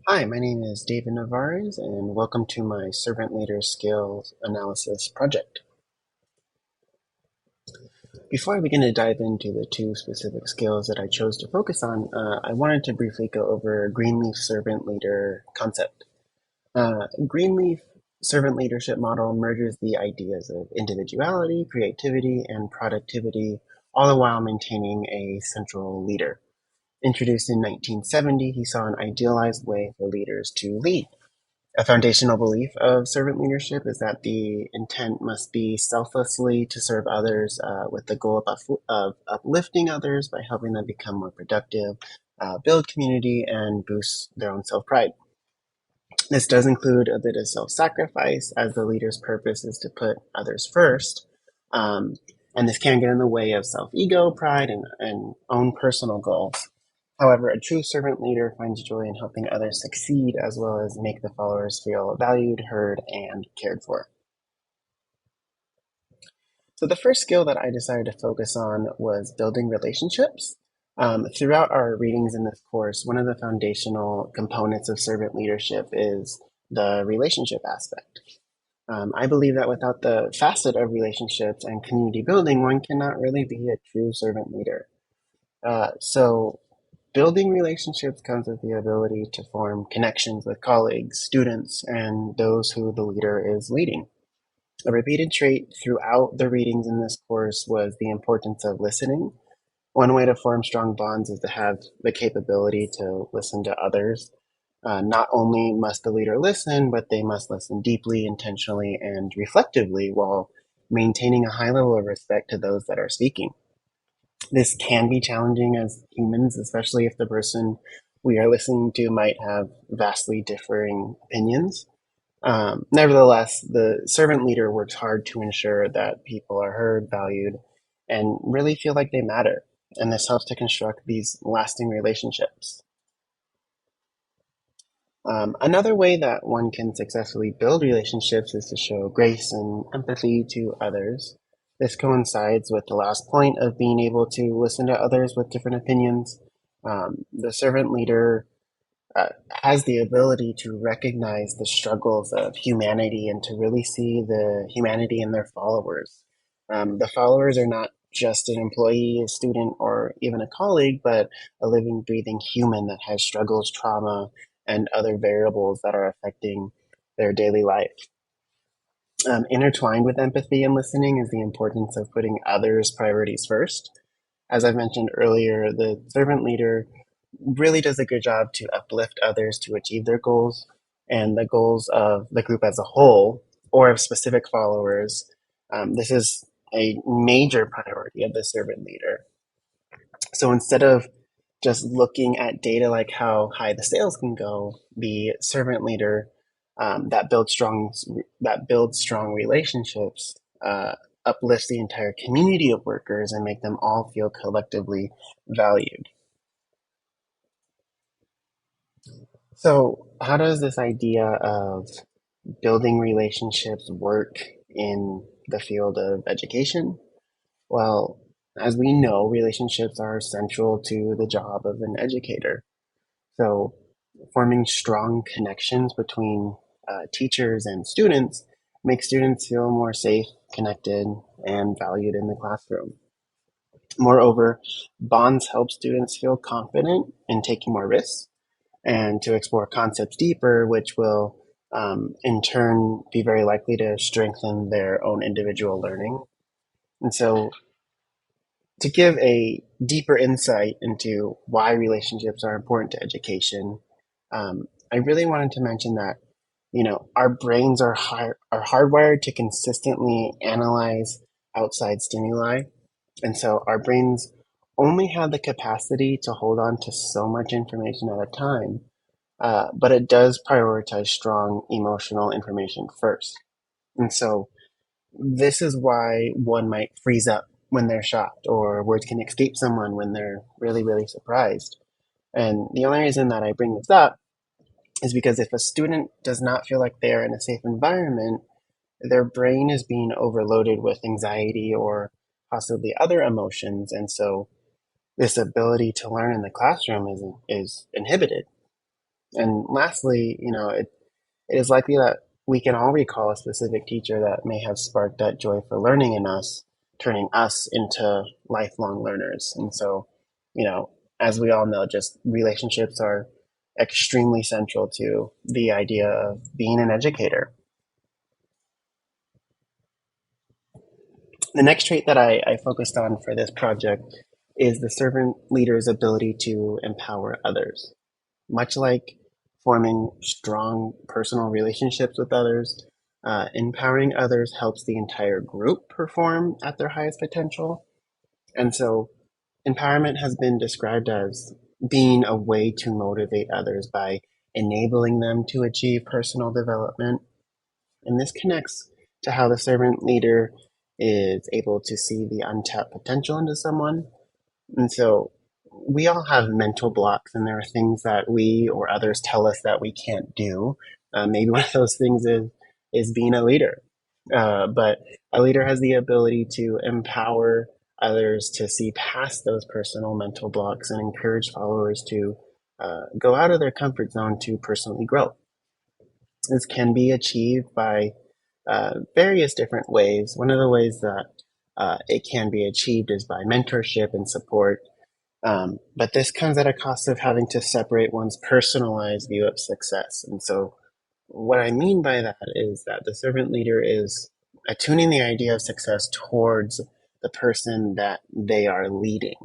Hi, my name is David Navarez, and welcome to my Servant Leader Skills Analysis project. Before I begin to dive into the two specific skills that I chose to focus on, I wanted to briefly go over Greenleaf Servant Leader concept. Greenleaf Servant Leadership model merges the ideas of individuality, creativity, and productivity, all the while maintaining a central leader. Introduced in 1970, he saw an idealized way for leaders to lead. A foundational belief of servant leadership is that the intent must be selflessly to serve others with the goal of uplifting others by helping them become more productive, build community, and boost their own self pride. This does include a bit of self sacrifice, as the leader's purpose is to put others first. Um, and this can get in the way of self ego, pride, and own personal goals. However, a true servant leader finds joy in helping others succeed as well as make the followers feel valued, heard, and cared for. So, the first skill that I decided to focus on was building relationships. Throughout our readings in this course, one of the foundational components of servant leadership is the relationship aspect. I believe that without the facet of relationships and community building, one cannot really be a true servant leader. So, building relationships comes with the ability to form connections with colleagues, students, and those who the leader is leading. A repeated trait throughout the readings in this course was the importance of listening. One way to form strong bonds is to have the capability to listen to others. Not only must the leader listen, but they must listen deeply, intentionally, and reflectively while maintaining a high level of respect to those that are speaking. This can be challenging as humans, especially if the person we are listening to might have vastly differing opinions. Nevertheless, the servant leader works hard to ensure that people are heard, valued, and really feel like they matter. And this helps to construct these lasting relationships. Another way that one can successfully build relationships is to show grace and empathy to others. This coincides with the last point of being able to listen to others with different opinions. The servant leader has the ability to recognize the struggles of humanity and to really see the humanity in their followers. The followers are not just an employee, a student, or even a colleague, but a living, breathing human that has struggles, trauma, and other variables that are affecting their daily life. Intertwined with empathy and listening is the importance of putting others' priorities first. As I mentioned earlier, the servant leader really does a good job to uplift others to achieve their goals and the goals of the group as a whole or of specific followers. This is a major priority of the servant leader. So instead of just looking at data like how high the sales can go, the servant leader that builds strong relationships uplifts the entire community of workers and make them all feel collectively valued. So, how does this idea of building relationships work in the field of education? Well, as we know, relationships are central to the job of an educator. So, forming strong connections between teachers and students makes students feel more safe, connected, and valued in the classroom. Moreover, bonds help students feel confident in taking more risks and to explore concepts deeper, which will in turn be very likely to strengthen their own individual learning. And so, to give a deeper insight into why relationships are important to education, I really wanted to mention that our brains are hardwired to consistently analyze outside stimuli, and so our brains only have the capacity to hold on to so much information at a time, but it does prioritize strong emotional information first. And so this is why one might freeze up when they're shocked, or words can escape someone when they're really, really surprised. And the only reason that I bring this up is because if a student does not feel like they are in a safe environment, their brain is being overloaded with anxiety or possibly other emotions. And so this ability to learn in the classroom is inhibited. And lastly, it is likely that we can all recall a specific teacher that may have sparked that joy for learning in us, turning us into lifelong learners. And so, you know, as we all know, just relationships are extremely central to the idea of being an educator. The next trait that I focused on for this project is the servant leader's ability to empower others. Much like forming strong personal relationships with others, empowering others helps the entire group perform at their highest potential. And so, empowerment has been described as being a way to motivate others by enabling them to achieve personal development. And this connects to how the servant leader is able to see the untapped potential into someone. And so we all have mental blocks, and there are things that we or others tell us that we can't do. Maybe one of those things is being a leader. But a leader has the ability to empower others to see past those personal mental blocks and encourage followers to go out of their comfort zone to personally grow. This can be achieved by various different ways. One of the ways that it can be achieved is by mentorship and support, but this comes at a cost of having to separate one's personalized view of success. And so, what I mean by that is that the servant leader is attuning the idea of success towards the person that they are leading.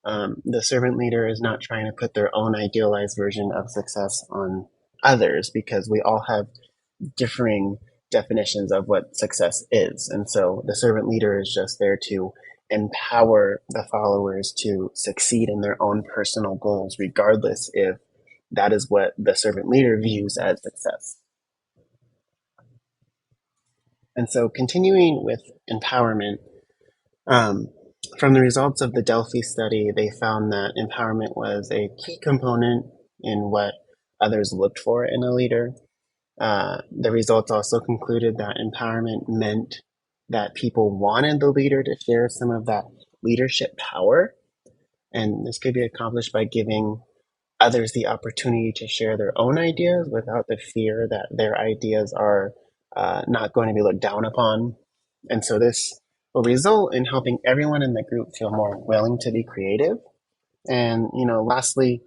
The servant leader is not trying to put their own idealized version of success on others because we all have differing definitions of what success is. And so the servant leader is just there to empower the followers to succeed in their own personal goals, regardless if that is what the servant leader views as success. And so, continuing with empowerment, um, from the results of the Delphi study, they found that empowerment was a key component in what others looked for in a leader. The results also concluded that empowerment meant that people wanted the leader to share some of that leadership power. And this could be accomplished by giving others the opportunity to share their own ideas without the fear that their ideas are not going to be looked down upon. And so this will result in helping everyone in the group feel more willing to be creative. And, lastly,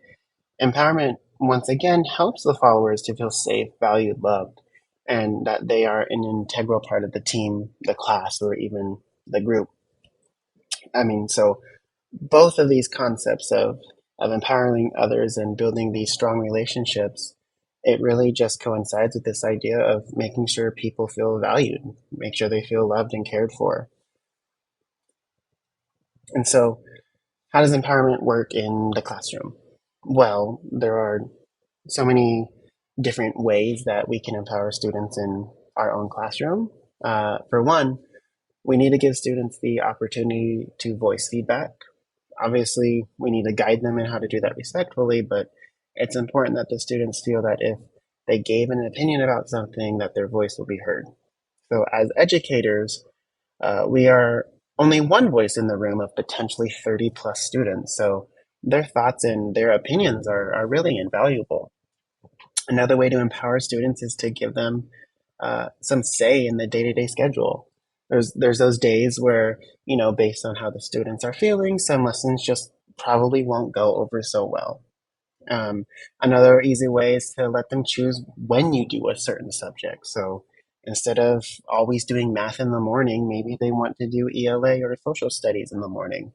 empowerment once again helps the followers to feel safe, valued, loved, and that they are an integral part of the team, the class, or even the group. So both of these concepts of empowering others and building these strong relationships, it really just coincides with this idea of making sure people feel valued, make sure they feel loved and cared for. And so, how does empowerment work in the classroom? Well, there are so many different ways that we can empower students in our own classroom. For one, we need to give students the opportunity to voice feedback. Obviously, we need to guide them in how to do that respectfully, but it's important that the students feel that if they gave an opinion about something, that their voice will be heard. So, as educators, we are only one voice in the room of potentially 30 plus students. So, their thoughts and their opinions are really invaluable. Another way to empower students is to give them some say in the day-to-day schedule. There's those days where, based on how the students are feeling, some lessons just probably won't go over so well. Another easy way is to let them choose when you do a certain subject. So instead of always doing math in the morning, maybe they want to do ELA or social studies in the morning.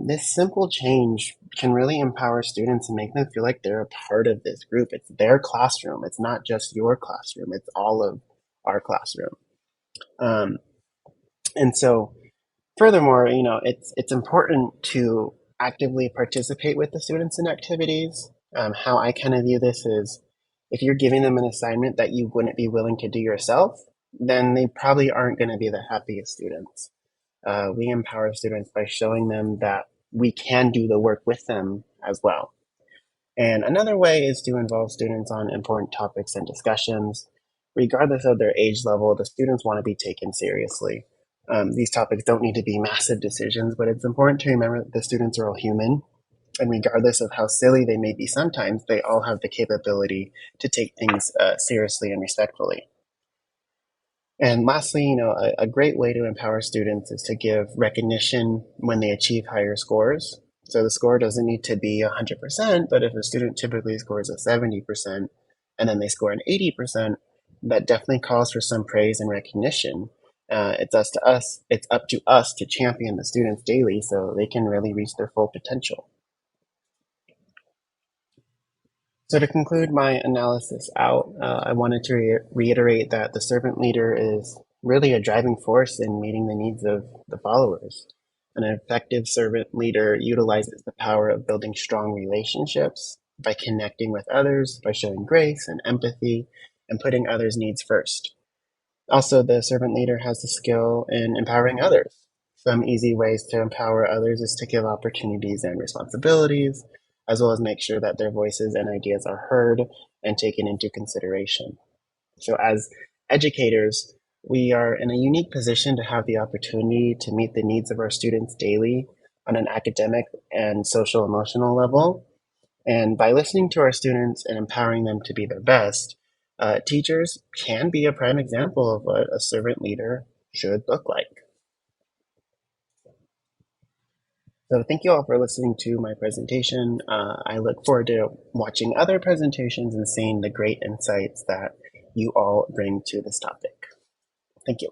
This simple change can really empower students and make them feel like they're a part of this group. It's their classroom. It's not just your classroom. It's all of our classroom. Um, and so, furthermore, it's important to actively participate with the students in activities. How I kind of view this is, if you're giving them an assignment that you wouldn't be willing to do yourself, then they probably aren't going to be the happiest students. We empower students by showing them that we can do the work with them as well. And another way is to involve students on important topics and discussions. Regardless of their age level, the students want to be taken seriously. These topics don't need to be massive decisions, but it's important to remember that the students are all human. And regardless of how silly they may be sometimes, they all have the capability to take things seriously and respectfully. And lastly, a great way to empower students is to give recognition when they achieve higher scores. So the score doesn't need to be 100%, but if a student typically scores a 70% and then they score an 80%, that definitely calls for some praise and recognition. It's up to us to champion the students daily so they can really reach their full potential. So to conclude my analysis out, I wanted to reiterate that the servant leader is really a driving force in meeting the needs of the followers. An effective servant leader utilizes the power of building strong relationships by connecting with others, by showing grace and empathy, and putting others' needs first. Also, the servant leader has the skill in empowering others. Some easy ways to empower others is to give opportunities and responsibilities, as well as make sure that their voices and ideas are heard and taken into consideration. So, as educators, we are in a unique position to have the opportunity to meet the needs of our students daily on an academic and social emotional level. And by listening to our students and empowering them to be their best, teachers can be a prime example of what a servant leader should look like. So thank you all for listening to my presentation. I look forward to watching other presentations and seeing the great insights that you all bring to this topic. Thank you.